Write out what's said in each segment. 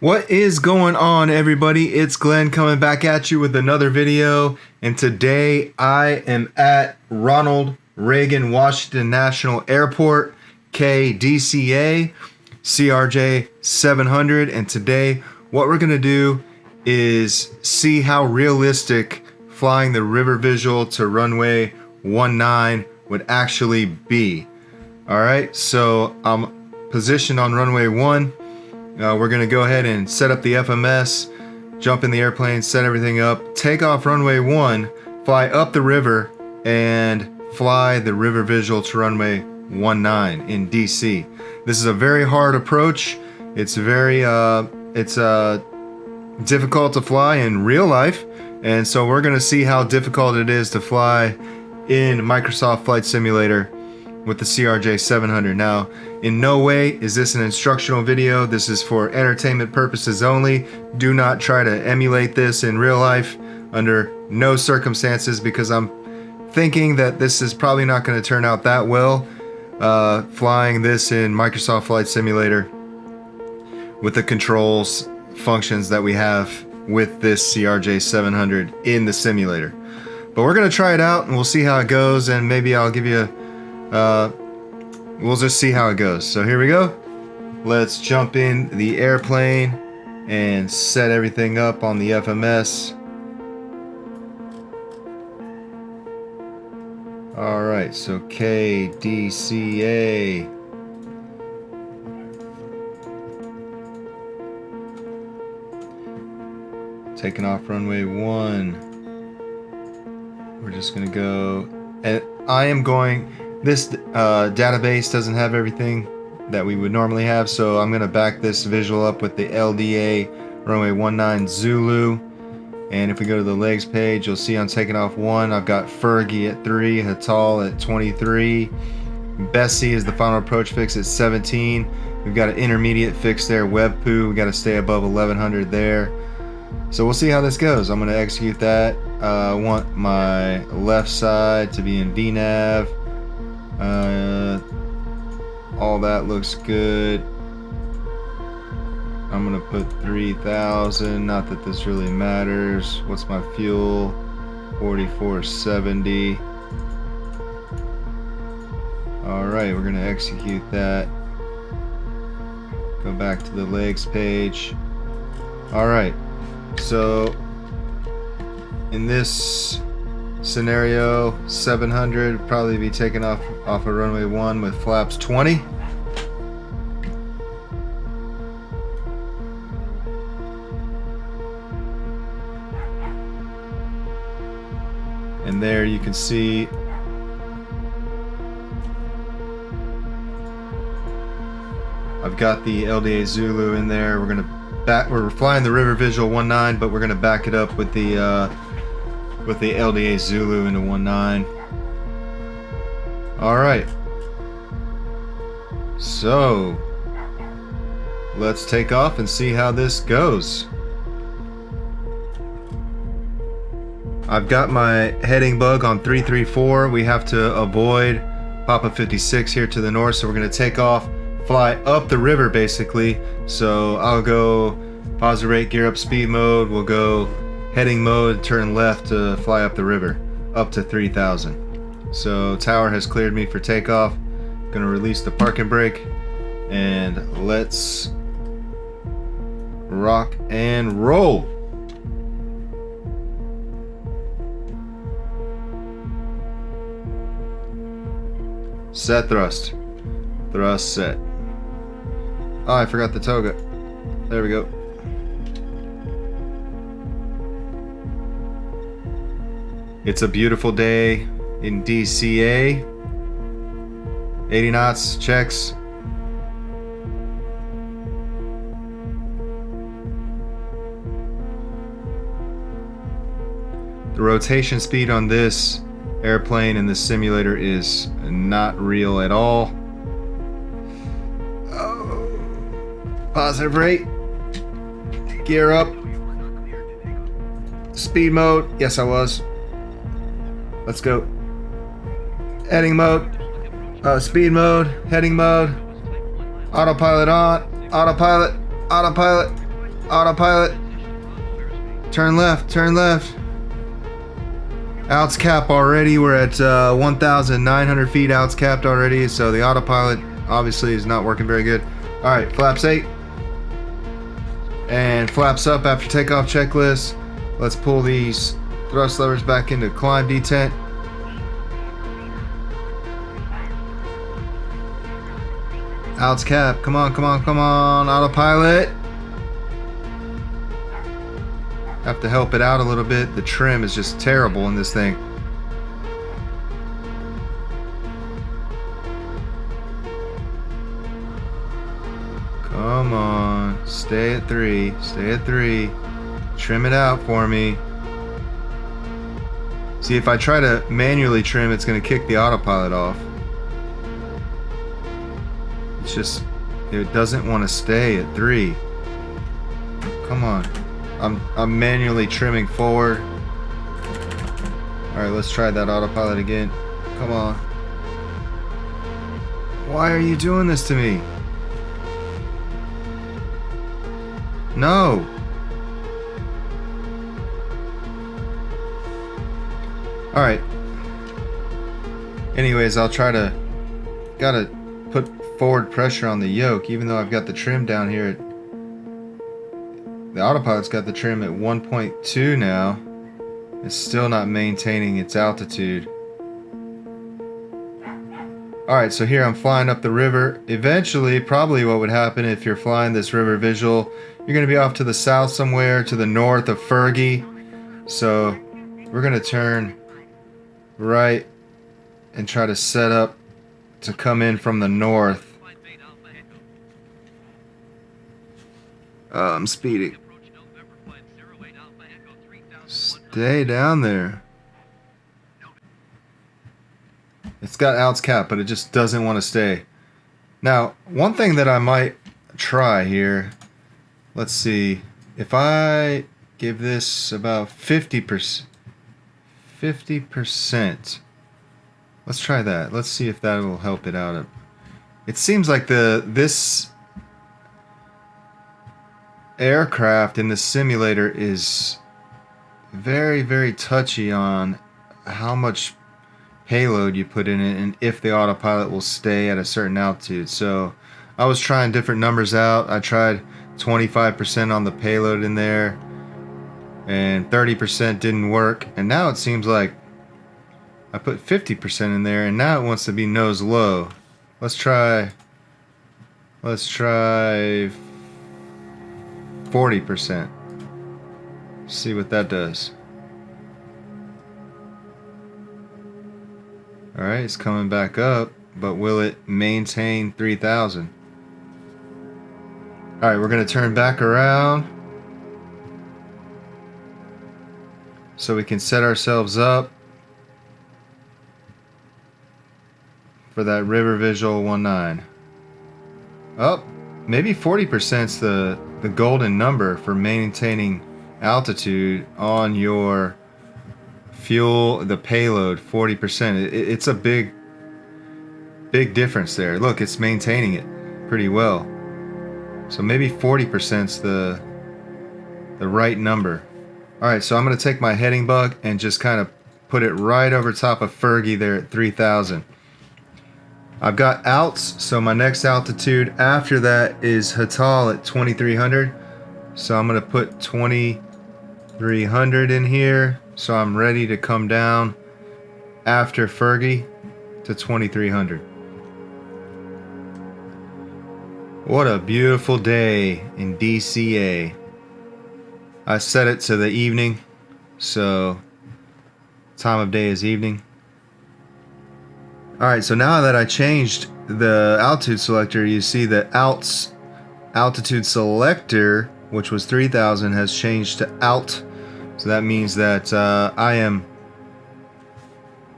What is going on, everybody? It's Glenn coming back at you with another video, and today I am at Ronald Reagan Washington National Airport, KDCA, CRJ700, and today what we're going to do is see how realistic flying the river visual to runway 19 would actually be. Alright, so I'm positioned on runway 1. We're going to go ahead and set up the FMS, jump in the airplane, set everything up, take off runway 1, fly up the river, and fly the river visual to runway 19 in DC. This is a very hard approach. It's very difficult to fly in real life, and so we're going to see how difficult it is to fly in Microsoft Flight Simulator with the CRJ700. Now, in no way is this an instructional video. This is for entertainment purposes only. Do not try to emulate this in real life under no circumstances, because I'm thinking that this is probably not going to turn out that well, flying this in Microsoft Flight Simulator with the controls functions that we have with this CRJ700 in the simulator. But we're going to try it out and we'll see how it goes, and maybe I'll give you we'll just see how it goes. So here we go. Let's jump in the airplane and set everything up on the FMS. Alright, so KDCA. Taking off runway 1. We're just gonna go, and I am going, this database doesn't have everything that we would normally have, so I'm gonna back this visual up with the LDA runway 19 Zulu. And if we go to the legs page, you'll see I'm taking off 1. I've got Fergie at 3, Hatal at 23, Bessie is the final approach fix at 17. We've got an intermediate fix there, Webpoo, we got to stay above 1100 there. So we'll see how this goes. I'm going to execute that. I want my left side to be in VNAV. All that looks good. I'm going to put 3000. Not that this really matters. What's my fuel? 4470. Alright, we're going to execute that. Go back to the legs page. Alright. So in this scenario, 700 would probably be taken off of runway 1 with flaps 20. And there you can see I've got the LDA Zulu in there. We're flying the river visual 19, but we're gonna back it up with the LDA Zulu into 19. All right. So let's take off and see how this goes. I've got my heading bug on 334. We have to avoid Papa 56 here to the north, so we're gonna take off, fly up the river basically. So I'll go positive rate, gear up speed mode. We'll go heading mode, turn left to fly up the river up to 3000. So tower has cleared me for takeoff. Gonna release the parking brake and let's rock and roll. Set thrust. Thrust set. Oh, I forgot the toga. There we go. It's a beautiful day in DCA. 80 knots, checks. The rotation speed on this airplane in the simulator is not real at all. Positive rate. Gear up. Speed mode. Yes, I was. Let's go. Heading mode. Speed mode. Heading mode. Autopilot on. Autopilot. Autopilot. Autopilot. Turn left, turn left. Outs cap already. We're at 1,900 feet. Outs capped already. So the autopilot obviously is not working very good. All right, flaps 8. And flaps up after takeoff checklist. Let's pull these thrust levers back into climb detent. Outs cap. Come on, come on, come on. Autopilot. Have to help it out a little bit. The trim is just terrible in this thing. Come on. Stay at 3. Stay at 3. Trim it out for me. See, if I try to manually trim, it's going to kick the autopilot off. It's just, it doesn't want to stay at 3. Come on. I'm manually trimming forward. Alright, let's try that autopilot again. Come on. Why are you doing this to me? No. Alright. Anyways, I'll try to... Gotta put forward pressure on the yoke, even though I've got the trim down here at... The autopilot's got the trim at 1.2 now. It's still not maintaining its altitude. Alright, so here I'm flying up the river. Eventually, probably what would happen if you're flying this river visual, you're going to be off to the south somewhere, to the north of Fergie. So, we're going to turn right and try to set up to come in from the north. I'm speeding. Stay down there. It's got outs cap, but it just doesn't want to stay. Now, one thing that I might try here, let's see, if I give this about 50%, let's try that. Let's see if that will help it out. It seems like this aircraft in the simulator is very, very touchy on how much payload you put in it and if the autopilot will stay at a certain altitude. So I was trying different numbers out. I tried 25% on the payload in there and 30% didn't work, and now it seems like I put 50% in there and now it wants to be nose low. Let's try 40%. See what that does. Alright, it's coming back up, but will it maintain 3,000? Alright, we're going to turn back around so we can set ourselves up for that river visual 19. Oh, maybe 40% is the golden number for maintaining altitude on your fuel, the payload. 40%. It's a big difference there. Look, it's maintaining it pretty well. So maybe 40% is the right number. Alright, so I'm going to take my heading bug and just kind of put it right over top of Fergie there at 3,000. I've got outs, so my next altitude after that is Hatal at 2,300. So I'm going to put 2,300 in here. So I'm ready to come down after Fergie to 2,300. What a beautiful day in DCA. I set it to the evening, so time of day is evening. Alright, so now that I changed the altitude selector, you see the altitude selector, which was 3,000, has changed to alt. So that means that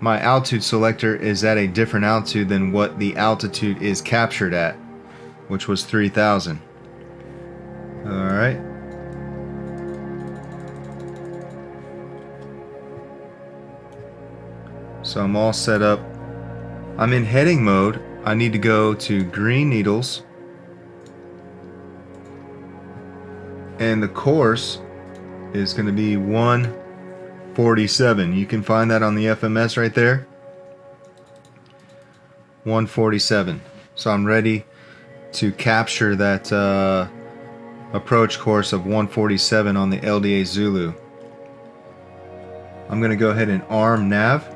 my altitude selector is at a different altitude than what the altitude is captured at, which was 3,000. Alright. So I'm all set up. I'm in heading mode. I need to go to green needles And the course is going to be 147. You can find that on the FMS right there. 147. So I'm ready to capture that approach course of 147 on the LDA Zulu. I'm going to go ahead and arm nav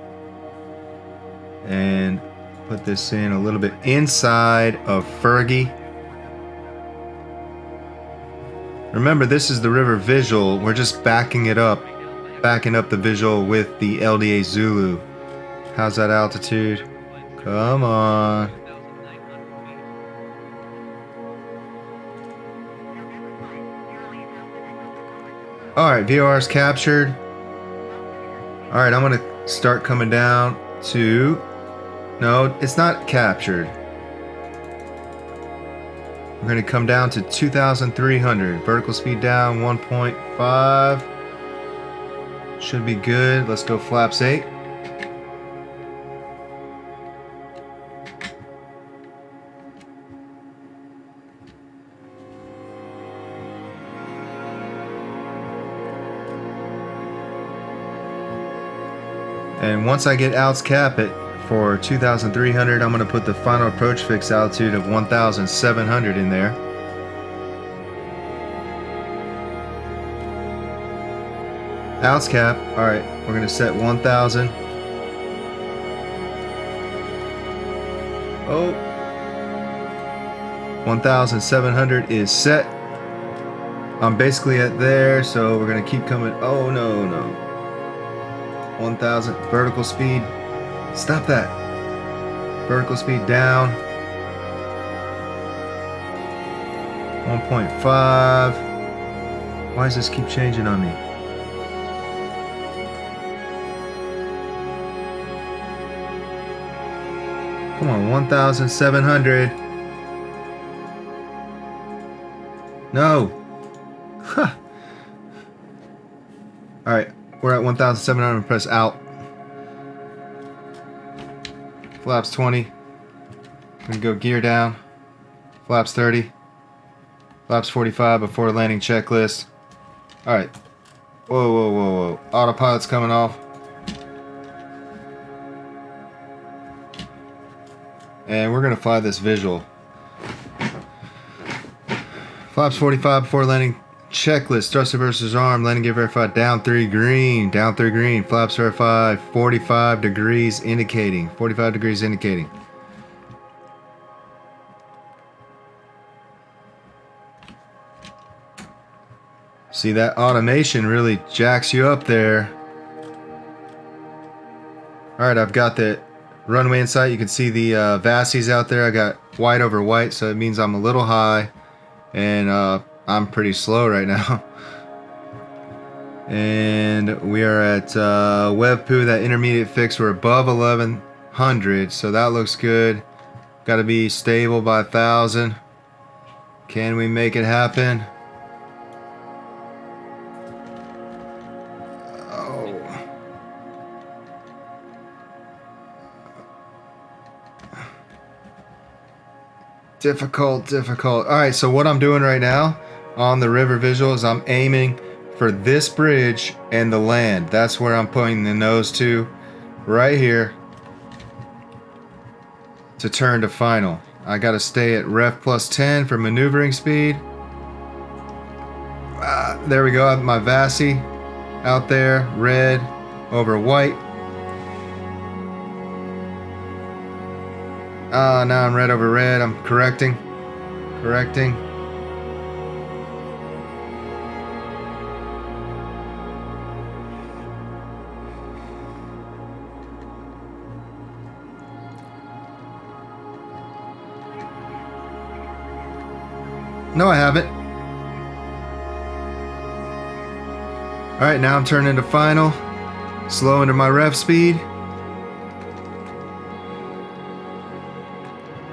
and put this in a little bit inside of Fergie. Remember, this is the river visual. We're just backing up the visual with the LDA Zulu. How's that altitude? Come on. Alright, VOR is captured. Alright, I'm going to start coming down to... No, it's not captured. We're going to come down to 2,300. Vertical speed down 1.5. Should be good. Let's go flaps 8. And once I get outs cap it for 2,300, I'm going to put the final approach fix altitude of 1,700 in there. Outs cap. Alright, we're going to set 1,000. Oh. 1,700 is set. I'm basically at there, so we're going to keep coming. Oh, no. 1,000. Vertical speed. Stop that. Vertical speed down. 1.5. Why does this keep changing on me? Come on, 1,700. No. Huh. Alright, we're at 1,700. Press out. Flaps 20. I'm gonna go gear down. Flaps 30. Flaps 45 before landing checklist. Alright. Whoa. Autopilot's coming off. And we're gonna fly this visual. Flaps 45 before landing checklist. Thruster versus arm. Landing gear verified. Down 3 green. Down 3 green. Flaps verified. 45 degrees indicating. 45 degrees indicating. See, that automation really jacks you up there. Alright, I've got the runway in sight. You can see the VASIs out there. I got white over white, so it means I'm a little high. And I'm pretty slow right now. And we are at WebPoo, that intermediate fix. We're above 1,100, so that looks good. Got to be stable by 1,000. Can we make it happen? Oh. Difficult. Alright, so what I'm doing right now on the river visual is I'm aiming for this bridge and the land. That's where I'm putting the nose to, right here, to turn to final. I gotta stay at ref plus 10 for maneuvering speed. There we go. I have my VASI out there, red over white. Now I'm red over red. I'm correcting. No, I haven't. Alright, now I'm turning to final. Slow into my ref speed.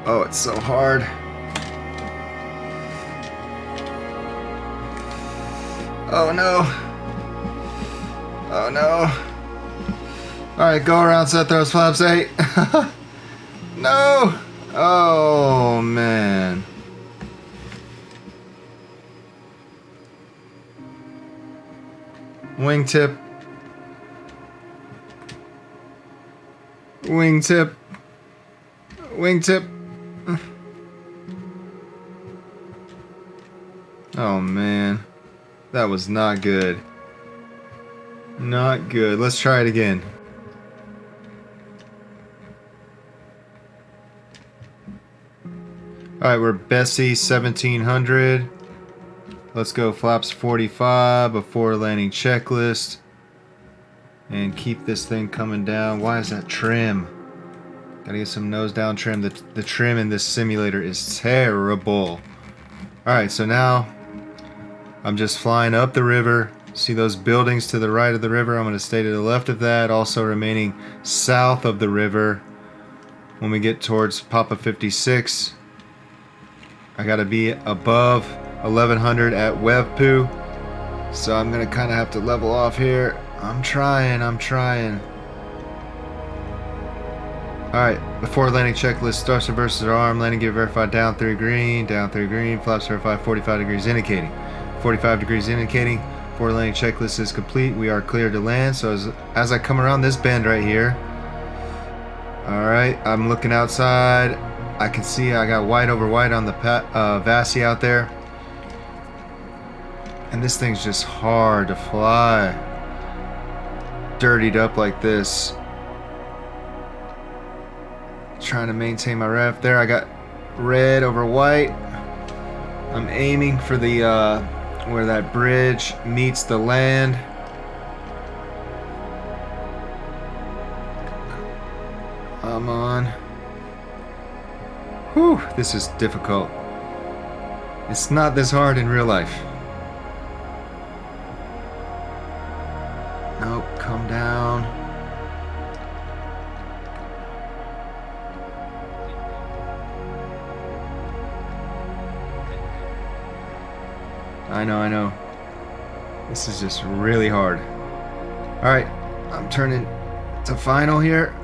Oh, it's so hard. Oh no. Alright, go around, set those flaps 8. No! Oh man. Wingtip. Wingtip. Wingtip. Oh man. That was not good. Not good. Let's try it again. Alright, we're Bessie 1700. Let's go flaps 45 before landing checklist. And keep this thing coming down. Why is that trim? Gotta get some nose down trim. The trim in this simulator is terrible. Alright, so now I'm just flying up the river. See those buildings to the right of the river? I'm going to stay to the left of that. Also remaining south of the river. When we get towards Papa 56, I got to be above 1100 at Webpoo. So I'm going to kind of have to level off here. I'm trying. Alright, before landing checklist, starts reverses arm, landing gear verified down 3 green, flaps verified 45 degrees indicating. 45 degrees indicating. Before landing checklist is complete, we are clear to land. So as I come around this bend right here, alright, I'm looking outside. I can see I got white over white on the Vassie out there. And this thing's just hard to fly. Dirtied up like this. Trying to maintain my ref. There I got red over white. I'm aiming for the where that bridge meets the land. Come on. Whew, this is difficult. It's not this hard in real life. Nope, come down. I know. This is just really hard. Alright, I'm turning to final here.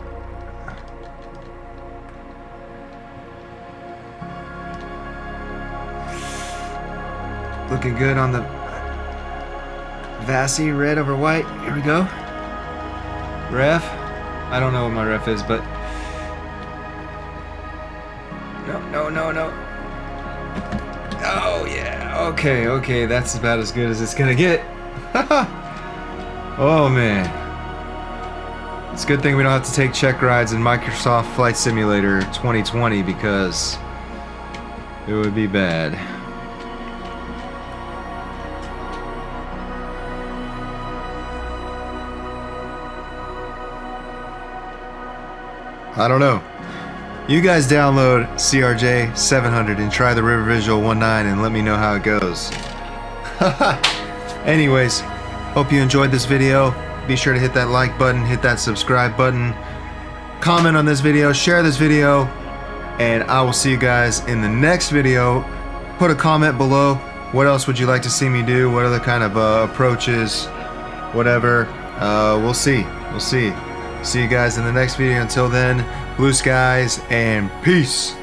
Looking good on the Vassie, red over white. Here we go. Ref. I don't know what my ref is, but... No. Oh, yeah. Okay. That's about as good as it's gonna get. Oh, man. It's a good thing we don't have to take check rides in Microsoft Flight Simulator 2020 because it would be bad. I don't know. You guys download CRJ700 and try the River Visual 1.9 and let me know how it goes. Anyways, hope you enjoyed this video. Be sure to hit that like button, hit that subscribe button, comment on this video, share this video, and I will see you guys in the next video. Put a comment below. What else would you like to see me do? What other kind of approaches? Whatever. We'll see. See you guys in the next video. Until then, blue skies and peace.